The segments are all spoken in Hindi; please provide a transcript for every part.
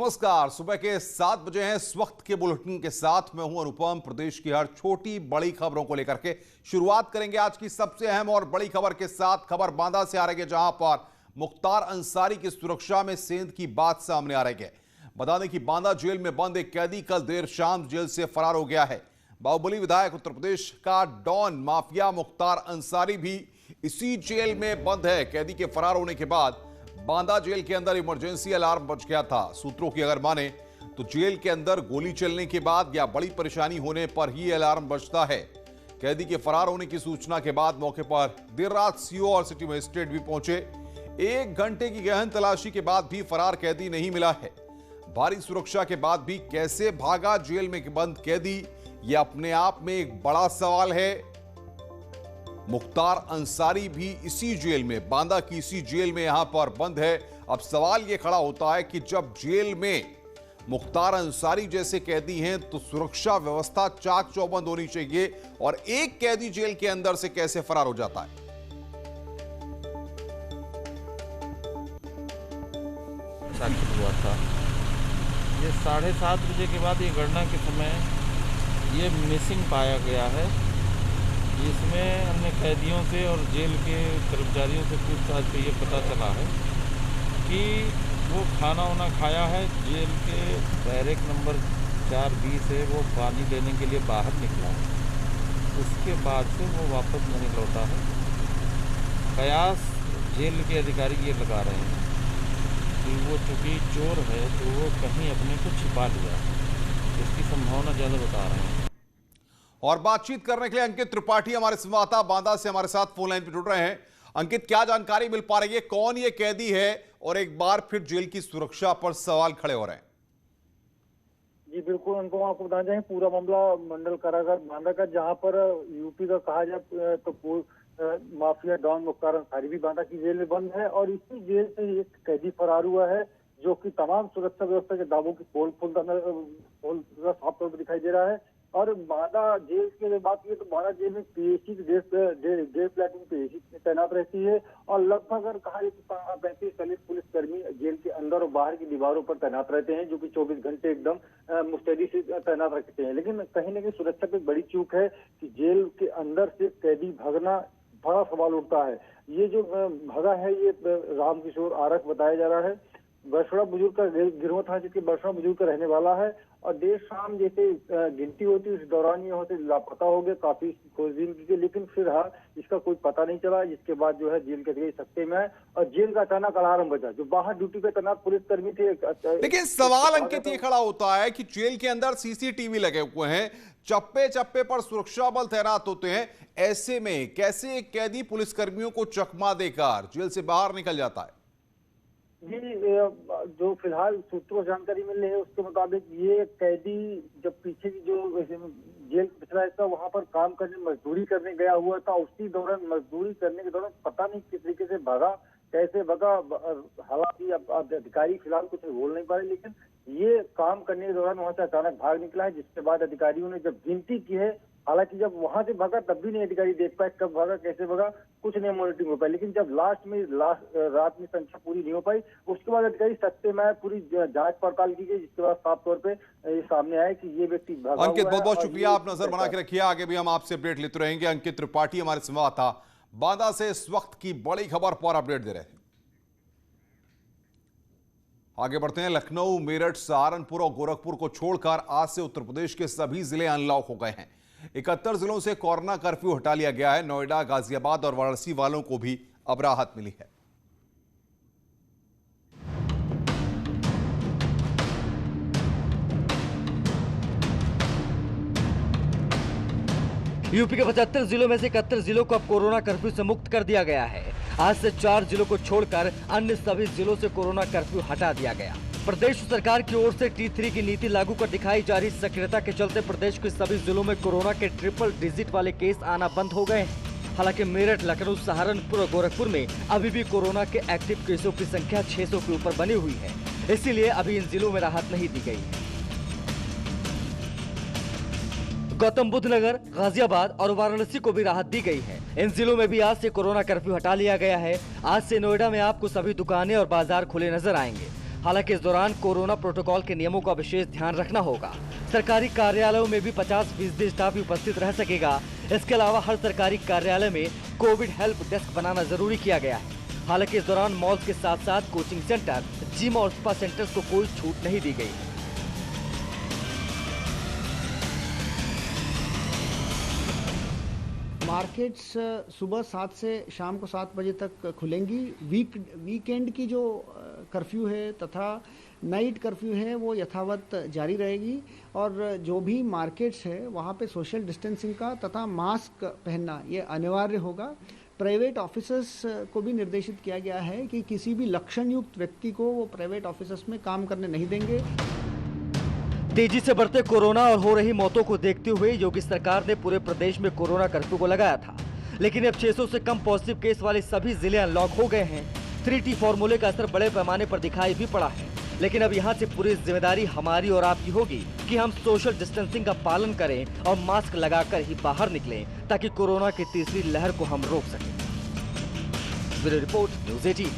नमस्कार। सुबह के 7 बजे हैं। इस वक्त के बुलेटिन के साथ मैं हूं अनुपम। प्रदेश की हर छोटी बड़ी खबरों को लेकर के शुरुआत करेंगे आज की सबसे अहम और बड़ी खबर के साथ। खबर बांदा से आ रही है, जहां पर मुख्तार अंसारी की सुरक्षा में सेंध की बात सामने आ रही है। बता दें कि बांदा जेल में बंद एक कैदी कल देर शाम जेल से फरार हो गया है। बाहुबली विधायक, उत्तर प्रदेश का डॉन माफिया मुख्तार अंसारी भी इसी जेल में बंद है। कैदी के फरार होने के बाद बांदा जेल के अंदर इमरजेंसी अलार्म बज गया था। सूत्रों की अगर माने तो जेल के अंदर गोली चलने के बाद या बड़ी परेशानी होने पर ही अलार्म बजता है। कैदी के फरार होने की सूचना के बाद मौके पर देर रात सीओ और सिटी मजिस्ट्रेट भी पहुंचे। 1 घंटे की गहन तलाशी के बाद भी फरार कैदी नहीं मिला है। भारी सुरक्षा के बाद भी कैसे भागा जेल में बंद कैदी, यह अपने आप में एक बड़ा सवाल है। मुख्तार अंसारी भी इसी जेल में, बांदा की इसी जेल में यहां पर बंद है। अब सवाल यह खड़ा होता है कि जब जेल में मुख्तार अंसारी जैसे कैदी हैं तो सुरक्षा व्यवस्था चाक चौबंद होनी चाहिए, और एक कैदी जेल के अंदर से कैसे फरार हो जाता है। हुआ था ये 7:30 बजे के बाद, ये गणना के समय ये मिसिंग पाया गया है। इसमें अन्य कैदियों से और जेल के कर्मचारियों से पूछताछ से ये पता चला है कि वो खाना वाना खाया है, जेल के बैरक नंबर 4B से वो पानी लेने के लिए बाहर निकला है। उसके बाद से वो वापस नहीं लौटा है। कयास जेल के अधिकारी ये लगा रहे हैं कि वो चूँकि चोर है तो वो कहीं अपने को छिपा लिया, इसकी संभावना ज़्यादा बता रहे हैं। और बातचीत करने के लिए अंकित त्रिपाठी हमारे संवाददाता बांदा से हमारे साथ फोन लाइन पर जुड़ रहे हैं। अंकित, क्या जानकारी मिल पा रही है, कौन ये कैदी है और एक बार फिर जेल की सुरक्षा पर सवाल खड़े हो रहे हैं? जी बिल्कुल, उनको आपको बताना चाहिए पूरा मामला मंडल कारागार बांदा का, जहां पर यूपी का कहा जाए तो माफिया डॉन मुख्तार अंसारी भी बांदा की जेल में बंद है, और इसी जेल से एक कैदी फरार हुआ है जो कि तमाम सुरक्षा व्यवस्था के दावों की पोल साफ तौर पर दिखाई दे रहा है। और बांदा जेल की बात की तो बांदा जेल में पीएसी की डेढ़ प्लेटून पीएसी तैनात रहती है, और लगभग अगर कहा जाए तो 35-40 पुलिसकर्मी जेल के अंदर और बाहर की दीवारों पर तैनात रहते हैं, जो कि 24 घंटे एकदम मुस्तैदी से तैनात रखते हैं। लेकिन कहीं न कहीं सुरक्षा पे बड़ी चूक है कि जेल के अंदर से कैदी भागना बड़ा सवाल उठता है। ये जो भगा है ये रामकिशोर आरक बताया जा रहा है, बरसड़ा बुजुर्ग का गिरवा था, जिसके बरसड़ा बुजुर्ग का रहने वाला है, और देर शाम जैसे गिनती होती उस दौरान ये होते लापता हो गए। काफी खोजबीन की गई, लेकिन फिर इसका कोई पता नहीं चला। जिसके बाद जो है जेल के सत्ते में है, और जेल का अचानक अलार्म बजा। जो बाहर ड्यूटी पे तैनात पुलिसकर्मी थे। लेकिन सवाल अंकित ये खड़ा होता है कि जेल के अंदर सीसीटीवी लगे हुए हैं, चप्पे चप्पे पर सुरक्षा बल तैनात होते हैं, ऐसे में कैसे एक कैदी पुलिसकर्मियों को चकमा देकर जेल से बाहर निकल जाता है? जी, जो फिलहाल सूत्रों से जानकारी मिल रही है उसके मुताबिक ये कैदी जब पीछे की जो जेल पिछला हिस्सा वहां पर काम करने मजदूरी करने गया हुआ था, उसी दौरान मजदूरी करने के दौरान पता नहीं किस तरीके से भागा, कैसे भागा। हालांकि अब अधिकारी फिलहाल कुछ बोल नहीं पा रहे, लेकिन ये काम करने के दौरान वहां से अचानक भाग निकला है। जिसके बाद अधिकारियों ने जब गिनती की है, हालांकि जब वहां से भागा तब भी नहीं अधिकारी देख पाए कब भागा कैसे भागा, कुछ नहीं मॉनिटरिंग हो पाई। लेकिन जब लास्ट रात में संख्या पूरी नहीं हो पाई, उसके बाद अधिकारी सत्ते में पूरी जांच पड़ताल की गई, जिसके बाद साफ तौर पे ये सामने आया कि ये व्यक्ति भागा। अंकित, बहुत बहुत शुक्रिया, आप नजर बना के रखिए, आगे भी हम आपसे अपडेट लेते रहेंगे। अंकित त्रिपाठी हमारे संवाददाता बांदा से इस वक्त की बड़ी खबर पर अपडेट दे रहे हैं। आगे बढ़ते हैं। लखनऊ, मेरठ, सहारनपुर और गोरखपुर को छोड़कर आज से उत्तर प्रदेश के सभी जिले अनलॉक हो गए हैं। 71 जिलों से कोरोना कर्फ्यू हटा लिया गया है। नोएडा, गाजियाबाद और वाराणसी वालों को भी अब राहत मिली है। यूपी के 75 जिलों में से 71 जिलों को अब कोरोना कर्फ्यू से मुक्त कर दिया गया है। आज से 4 जिलों को छोड़कर अन्य सभी जिलों से कोरोना कर्फ्यू हटा दिया गया। प्रदेश सरकार की ओर से T3 की नीति लागू कर दिखाई जा रही सक्रियता के चलते प्रदेश के सभी जिलों में कोरोना के ट्रिपल डिजिट वाले केस आना बंद हो गए हैं। हालांकि मेरठ, लखनऊ, सहारनपुर और गोरखपुर में अभी भी कोरोना के एक्टिव केसों की संख्या 600 के ऊपर बनी हुई है, इसीलिए अभी इन जिलों में राहत नहीं दी गई है। गौतम बुद्ध नगर, गाजियाबाद और वाराणसी को भी राहत दी गई है। इन जिलों में भी आज से कोरोना कर्फ्यू हटा लिया गया है। आज से नोएडा में आपको सभी दुकानें और बाजार खुले नजर आएंगे। हालांकि इस दौरान कोरोना प्रोटोकॉल के नियमों का विशेष ध्यान रखना होगा। सरकारी कार्यालयों में भी 50% स्टाफ ही उपस्थित रह सकेगा। इसके अलावा हर सरकारी कार्यालय में कोविड हेल्प डेस्क बनाना जरूरी किया गया है। हालांकि इस दौरान मॉल्स के साथ साथ कोचिंग सेंटर, जिम और स्पा सेंटर्स को कोई छूट नहीं दी गई। मार्केट्स सुबह 7 से शाम को 7 बजे तक खुलेंगी। वीकेंड की जो कर्फ्यू है तथा नाइट कर्फ्यू है वो यथावत जारी रहेगी और जो भी मार्केट्स है वहाँ पे सोशल डिस्टेंसिंग का तथा मास्क पहनना ये अनिवार्य होगा। प्राइवेट ऑफिसर्स को भी निर्देशित किया गया है कि किसी भी लक्षण युक्त व्यक्ति को वो प्राइवेट ऑफिसर्स में काम करने नहीं देंगे। तेजी से बढ़ते कोरोना और हो रही मौतों को देखते हुए योगी सरकार ने पूरे प्रदेश में कोरोना कर्फ्यू को लगाया था, लेकिन अब 600 से कम पॉजिटिव केस वाले सभी जिले अनलॉक हो गए हैं। 3T फॉर्मूले का असर बड़े पैमाने पर दिखाई भी पड़ा है, लेकिन अब यहाँ से पूरी जिम्मेदारी हमारी और आपकी होगी कि हम सोशल डिस्टेंसिंग का पालन करें और मास्क लगाकर ही बाहर निकलें, ताकि कोरोना की तीसरी लहर को हम रोक सकें। Bureau report, news 18।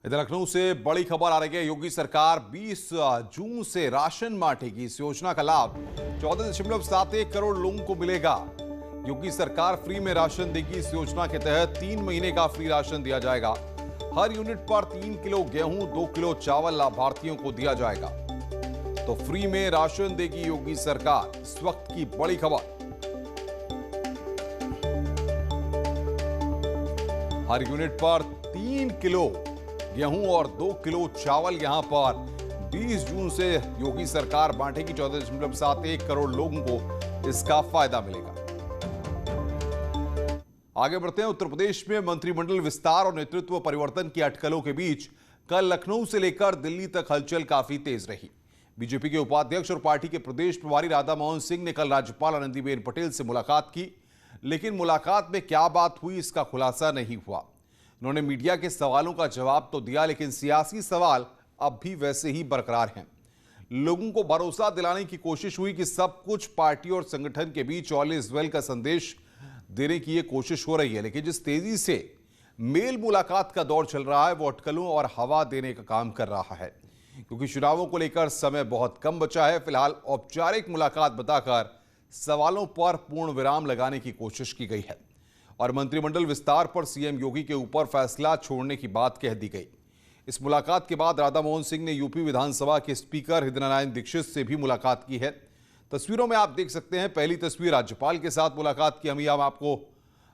इधर लखनऊ से बड़ी खबर आ रही है। योगी सरकार 20 जून से राशन बांटेगी। इस योजना का लाभ 14.71 करोड़ लोगों को मिलेगा। योगी सरकार फ्री में राशन देगी। इस योजना के तहत 3 महीने का फ्री राशन दिया जाएगा। हर यूनिट पर 3 किलो गेहूं, 2 किलो चावल लाभार्थियों को दिया जाएगा। तो फ्री में राशन देगी योगी सरकार। इस वक्त की बड़ी खबर। हर यूनिट पर 3 किलो गेहूं और 2 किलो चावल यहां पर 20 जून से योगी सरकार बांटेगी। 14.71 करोड़ लोगों को इसका फायदा मिलेगा। आगे बढ़ते हैं। उत्तर प्रदेश में मंत्रिमंडल विस्तार और नेतृत्व परिवर्तन की अटकलों के बीच कल लखनऊ से लेकर दिल्ली तक हलचल काफी तेज रही। बीजेपी के उपाध्यक्ष और पार्टी के प्रदेश प्रभारी राधा मोहन सिंह ने कल राज्यपाल आनंदीबेन पटेल से मुलाकात की, लेकिन मुलाकात में क्या बात हुई इसका खुलासा नहीं हुआ। उन्होंने मीडिया के सवालों का जवाब तो दिया, लेकिन सियासी सवाल अब भी वैसे ही बरकरार हैं। लोगों को भरोसा दिलाने की कोशिश हुई कि सब कुछ पार्टी और संगठन के बीच ऑल इज वेल का संदेश देने की यह कोशिश हो रही है, लेकिन जिस तेजी से मेल मुलाकात का दौर चल रहा है वो अटकलों और हवा देने का काम कर रहा है, क्योंकि चुनावों को लेकर समय बहुत कम बचा है। फिलहाल औपचारिक मुलाकात बताकर सवालों पर पूर्ण विराम लगाने की कोशिश की गई है और मंत्रिमंडल विस्तार पर सीएम योगी के ऊपर फैसला छोड़ने की बात कह दी गई। इस मुलाकात के बाद राधा मोहन सिंह ने यूपी विधानसभा के स्पीकर हृदय नारायण दीक्षित से भी मुलाकात की है। तस्वीरों में आप देख सकते हैं, पहली तस्वीर राज्यपाल के साथ मुलाकात की हम आपको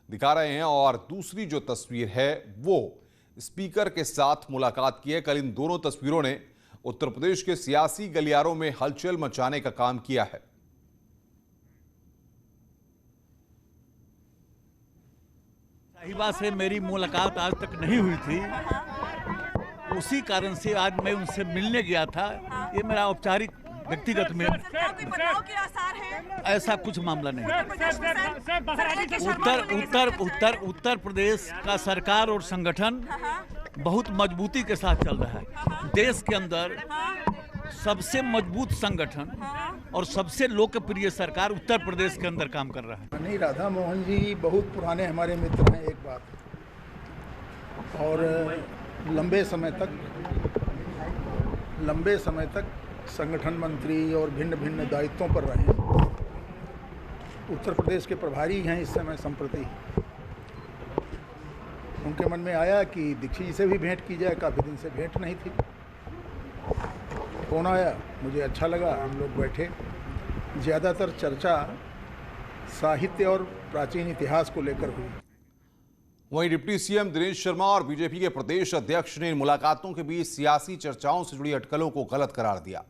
दिखा रहे हैं और दूसरी जो तस्वीर है वो स्पीकर के साथ मुलाकात की है। कल इन दोनों तस्वीरों ने उत्तर प्रदेश के सियासी गलियारों में हलचल मचाने का काम किया है। साहिबा से मेरी मुलाकात आज तक नहीं हुई थी, उसी कारण से आज मैं उनसे मिलने गया था। ये मेरा औपचारिक व्यक्तिगत में बदलाव के आसार हैं? ऐसा कुछ मामला नहीं। उत्तर प्रदेश का सरकार और संगठन बहुत मजबूती के साथ चल रहा है। देश के अंदर सबसे मजबूत संगठन और सबसे लोकप्रिय सरकार उत्तर प्रदेश के अंदर काम कर रहा है। नहीं, राधा मोहन जी बहुत पुराने हमारे मित्र हैं, एक बात, और लंबे समय तक संगठन मंत्री और भिन्न भिन्न दायित्वों पर रहे। उत्तर प्रदेश के प्रभारी हैं इस समय संप्रति। उनके मन में आया कि दीक्षित जी से भी भेंट की जाए, काफ़ी दिन से भेंट नहीं थी। फोन आया, मुझे अच्छा लगा, हम लोग बैठे। ज़्यादातर चर्चा साहित्य और प्राचीन इतिहास को लेकर हुई। वहीं डिप्टी सीएम दिनेश शर्मा और बीजेपी के प्रदेश अध्यक्ष ने मुलाकातों के बीच सियासी चर्चाओं से जुड़ी अटकलों को गलत करार दिया।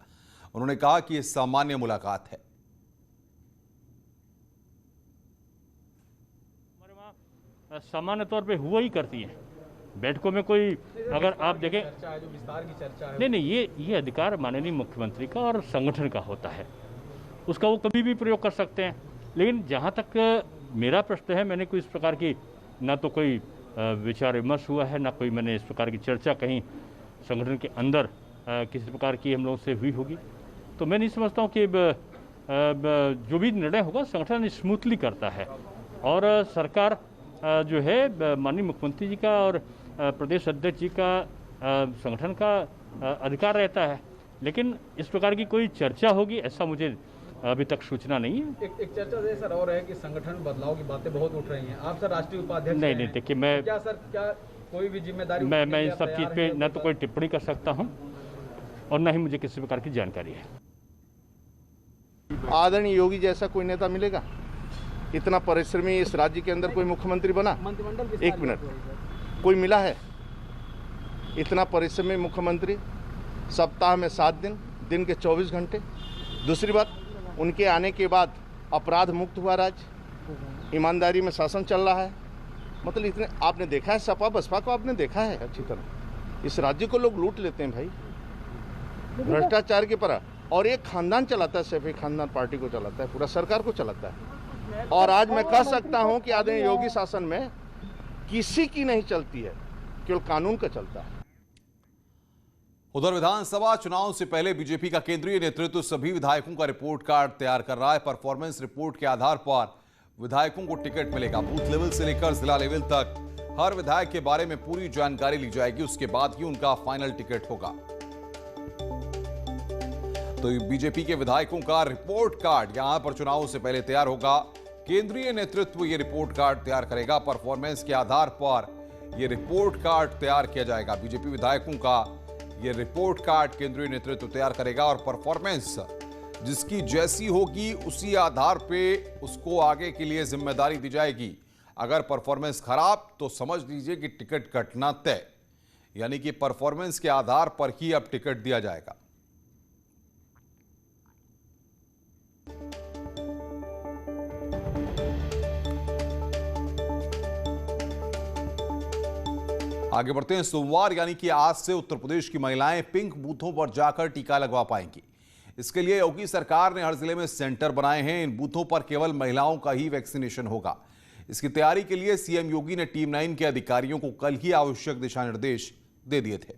उन्होंने कहा कि यह सामान्य मुलाकात है। हमारे वहाँ सामान्य तौर पे हुआ ही करती है बैठकों में। कोई अगर आप देखें जो विस्तार की चर्चा है, नहीं ये अधिकार माननीय मुख्यमंत्री का और संगठन का होता है, उसका वो कभी भी प्रयोग कर सकते हैं। लेकिन जहाँ तक मेरा प्रश्न है, मैंने कोई इस प्रकार की ना तो कोई विचार विमर्श हुआ है, ना कोई मैंने इस प्रकार की चर्चा कहीं संगठन के अंदर किसी प्रकार की हम लोगों से हुई होगी। तो मैं नहीं समझता हूँ कि जो भी निर्णय होगा संगठन स्मूथली करता है और सरकार जो है माननीय मुख्यमंत्री जी का और प्रदेश अध्यक्ष जी का संगठन का अधिकार रहता है, लेकिन इस प्रकार की कोई चर्चा होगी ऐसा मुझे अभी तक सूचना नहीं है। एक चर्चा से सर और है कि संगठन में बदलाव की बातें बहुत उठ रही हैं। आप सर राष्ट्रीय उपाध्यक्ष नहीं देखिए, मैं क्या कोई भी जिम्मेदारी मैं इन सब चीज़ पे न तो कोई टिप्पणी कर सकता हूं और न ही मुझे किसी प्रकार की जानकारी है। आदरणीय योगी जैसा कोई नेता मिलेगा? इतना परिश्रमी इस राज्य के अंदर कोई मुख्यमंत्री बना? एक मिनट, कोई मिला है? इतना परिश्रमी मुख्यमंत्री, सप्ताह में 7 दिन, दिन के 24 घंटे। दूसरी बात, उनके आने के बाद अपराध मुक्त हुआ राज्य, ईमानदारी में शासन चल रहा है। मतलब इतने आपने देखा है, सपा बसपा को आपने देखा है अच्छी तरह। इस राज्य को लोग लूट लेते हैं भाई, भ्रष्टाचार की तरह। और एक खानदान चलाता है, सिर्फ एक खानदान पार्टी को चलाता है, पूरा सरकार को चलाता है। और आज मैं कह सकता हूं कि आदरणीय योगी शासन में किसी की नहीं चलती है, केवल कानून का चलता है। उधर विधानसभा चुनाव से पहले बीजेपी का केंद्रीय नेतृत्व सभी विधायकों का रिपोर्ट कार्ड तैयार कर रहा है। परफॉर्मेंस रिपोर्ट के आधार पर विधायकों को टिकट मिलेगा। बूथ लेवल से लेकर जिला लेवल तक हर विधायक के बारे में पूरी जानकारी ली जाएगी, उसके बाद ही उनका फाइनल टिकट होगा। तो बीजेपी के विधायकों का रिपोर्ट कार्ड यहां पर चुनाव से पहले तैयार होगा। केंद्रीय नेतृत्व ये रिपोर्ट कार्ड तैयार करेगा। परफॉर्मेंस के आधार पर यह रिपोर्ट कार्ड तैयार किया जाएगा। बीजेपी विधायकों का यह रिपोर्ट कार्ड केंद्रीय नेतृत्व तैयार करेगा और परफॉर्मेंस जिसकी जैसी होगी उसी आधार पे उसको आगे के लिए जिम्मेदारी दी जाएगी। अगर परफॉर्मेंस खराब तो समझ लीजिए कि टिकट कटना तय, यानी कि परफॉर्मेंस के आधार पर ही अब टिकट दिया जाएगा। आगे बढ़ते हैं। सोमवार यानी कि आज से उत्तर प्रदेश की महिलाएं पिंक बूथों पर जाकर टीका लगवा पाएंगी। इसके लिए योगी सरकार ने हर जिले में सेंटर बनाए हैं। इन बूथों पर केवल महिलाओं का ही वैक्सीनेशन होगा। इसकी तैयारी के लिए सीएम योगी ने टीम 9 के अधिकारियों को कल ही आवश्यक दिशा निर्देश दे दिए थे।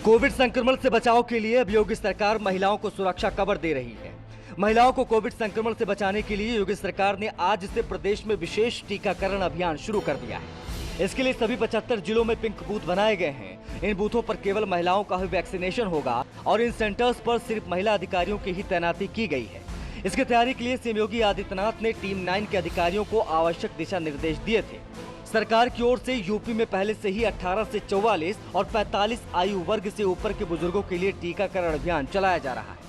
कोविड संक्रमण से बचाव के लिए अब योगी सरकार महिलाओं को सुरक्षा कवर दे रही है। महिलाओं को कोविड संक्रमण से बचाने के लिए योगी सरकार ने आज से प्रदेश में विशेष टीकाकरण अभियान शुरू कर दिया है। इसके लिए सभी 75 जिलों में पिंक बूथ बनाए गए हैं। इन बूथों पर केवल महिलाओं का ही वैक्सीनेशन होगा और इन सेंटर्स पर सिर्फ महिला अधिकारियों की ही तैनाती की गई है। इसकी तैयारी के लिए सीएम योगी आदित्यनाथ ने टीम 9 के अधिकारियों को आवश्यक दिशा निर्देश दिए थे। सरकार की ओर से यूपी में पहले से ही 18 से 44 और 45 आयु वर्ग से ऊपर के बुजुर्गों के लिए टीकाकरण अभियान चलाया जा रहा है।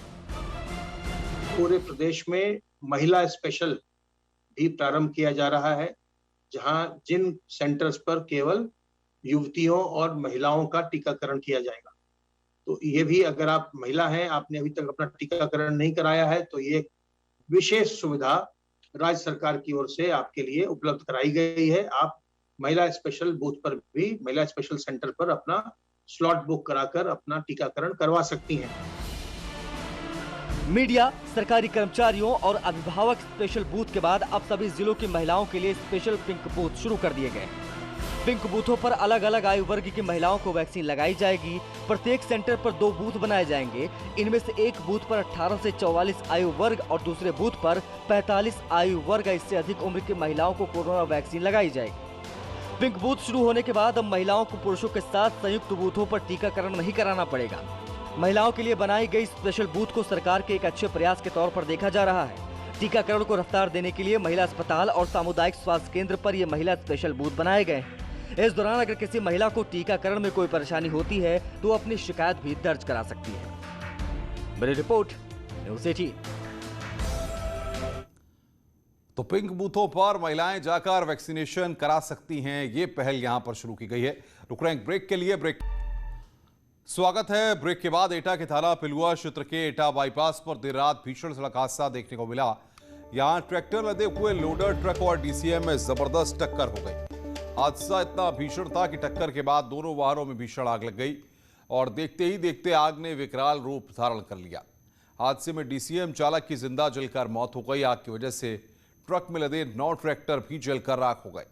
पूरे प्रदेश में महिला स्पेशल भी प्रारंभ किया जा रहा है, जहां जिन सेंटर्स पर केवल युवतियों और महिलाओं का टीकाकरण किया जाएगा। तो ये भी, अगर आप महिला हैं, आपने अभी तक अपना टीकाकरण नहीं कराया है, तो ये विशेष सुविधा राज्य सरकार की ओर से आपके लिए उपलब्ध कराई गई है। आप महिला स्पेशल बूथ पर भी, महिला स्पेशल सेंटर पर अपना स्लॉट बुक कराकर अपना टीकाकरण करवा सकती हैं। मीडिया, सरकारी कर्मचारियों और अभिभावक स्पेशल बूथ के बाद अब सभी जिलों की महिलाओं के लिए स्पेशल पिंक बूथ शुरू कर दिए गए। पिंक बूथों पर अलग अलग आयु वर्ग की महिलाओं को वैक्सीन लगाई जाएगी। प्रत्येक सेंटर पर 2 बूथ बनाए जाएंगे। इनमें से एक बूथ पर 18 से 44 आयु वर्ग और दूसरे बूथ पर 45 आयु वर्ग इससे अधिक उम्र की महिलाओं को कोरोना वैक्सीन लगाई जाएगी। पिंक बूथ शुरू होने के बाद अब महिलाओं को पुरुषों के साथ संयुक्त बूथों पर टीकाकरण नहीं कराना पड़ेगा। महिलाओं के लिए बनाई गई स्पेशल बूथ को सरकार के एक अच्छे प्रयास के तौर पर देखा जा रहा है। टीकाकरण को रफ्तार देने के लिए महिला अस्पताल और सामुदायिक स्वास्थ्य केंद्र पर ये महिला स्पेशल बूथ बनाए गए हैं। इस दौरान अगर किसी महिला को टीकाकरण में कोई परेशानी होती है तो अपनी शिकायत भी दर्ज करा सकती है। बड़ी रिपोर्ट, न्यूज़ 18। तो पिंक बूथों पर महिलाएं जाकर वैक्सीनेशन करा सकती हैं। ये पहल यहां पर शुरू की गई है। रुक रहे हैं ब्रेक के लिए। ब्रेक स्वागत है। ब्रेक के बाद एटा के थाना पिलुआ क्षेत्र के एटा बाईपास पर देर रात भीषण सड़क हादसा देखने को मिला। यहां ट्रैक्टर लदे हुए लोडर ट्रक और डीसीएम में जबरदस्त टक्कर हो गई। हादसा इतना भीषण था कि टक्कर के बाद दोनों वाहनों में भीषण आग लग गई और देखते ही देखते आग ने विकराल रूप धारण कर लिया। हादसे में डीसीएम चालक की जिंदा जलकर मौत हो गई। आग की वजह से ट्रक में लदे 9 ट्रैक्टर भी जलकर राख हो गए।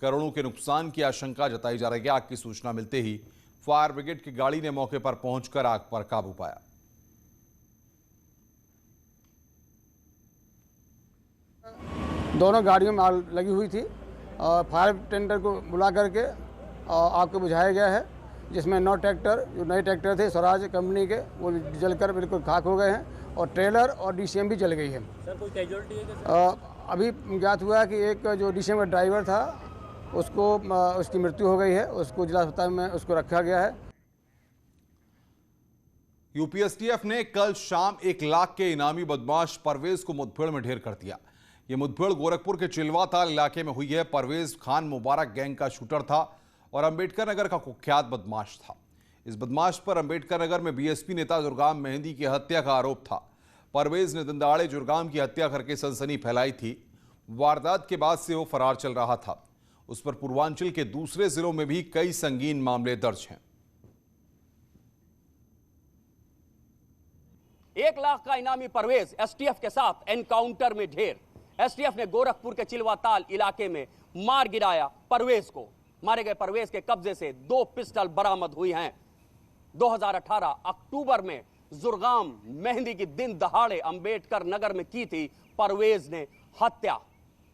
करोड़ों के नुकसान की आशंका जताई जा रही है। आग की सूचना मिलते ही फायर ब्रिगेड की गाड़ी ने मौके पर पहुंचकर आग पर काबू पाया। दोनों गाड़ियों में आग लगी हुई थी। फायर टेंडर को बुला करके आग को बुझाया गया है, जिसमें 9 ट्रैक्टर जो नए ट्रैक्टर थे स्वराज कंपनी के वो जलकर बिल्कुल खाक हो गए हैं और ट्रेलर और डीसीएम भी जल गई है। सर कोई कैजुअल्टी है क्या? अभी ज्ञात हुआ कि एक जो डीसीएम का ड्राइवर था उसको उसकी मृत्यु हो गई है, उसको जिला अस्पताल में उसको रखा गया है। यूपीएसटीएफ ने कल शाम 1 लाख के इनामी बदमाश परवेज को मुठभेड़ में ढेर कर दिया। यह मुठभेड़ गोरखपुर के चिलवाताल इलाके में हुई है। परवेज खान मुबारक गैंग का शूटर था और अंबेडकर नगर का कुख्यात बदमाश था। इस बदमाश पर अंबेडकर नगर में बीएसपी नेता जुरगाम मेहंदी की हत्या का आरोप था। परवेज ने दंदाड़े जुरगाम की हत्या करके सनसनी फैलाई थी। वारदात के बाद से वो फरार चल रहा था। उस पर पूर्वांचल के दूसरे जिलों में भी कई संगीन मामले दर्ज हैं। 1 लाख का इनामी परवेज एसटीएफ के साथ एनकाउंटर में ढेर। एसटीएफ ने गोरखपुर के चिलवाताल इलाके में मार गिराया परवेज को। मारे गए परवेज के कब्जे से 2 पिस्टल बरामद हुई हैं। 2018 अक्टूबर में जुरगाम मेहंदी की दिन दहाड़े अंबेडकर नगर में की थी परवेज ने हत्या।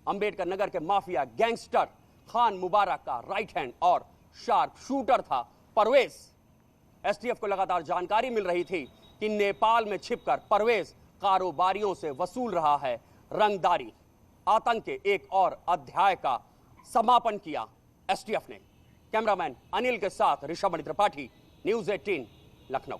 अंबेडकर नगर के माफिया गैंगस्टर खान मुबारक का राइट हैंड और शार्प शूटर था परवेज। एसटीएफ को लगातार जानकारी मिल रही थी कि नेपाल में छिपकर परवेज कारोबारियों से वसूल रहा है रंगदारी। आतंक के एक और अध्याय का समापन किया एसटीएफ ने। कैमरामैन अनिल के साथ ऋषभ त्रिपाठी, न्यूज़ 18 लखनऊ।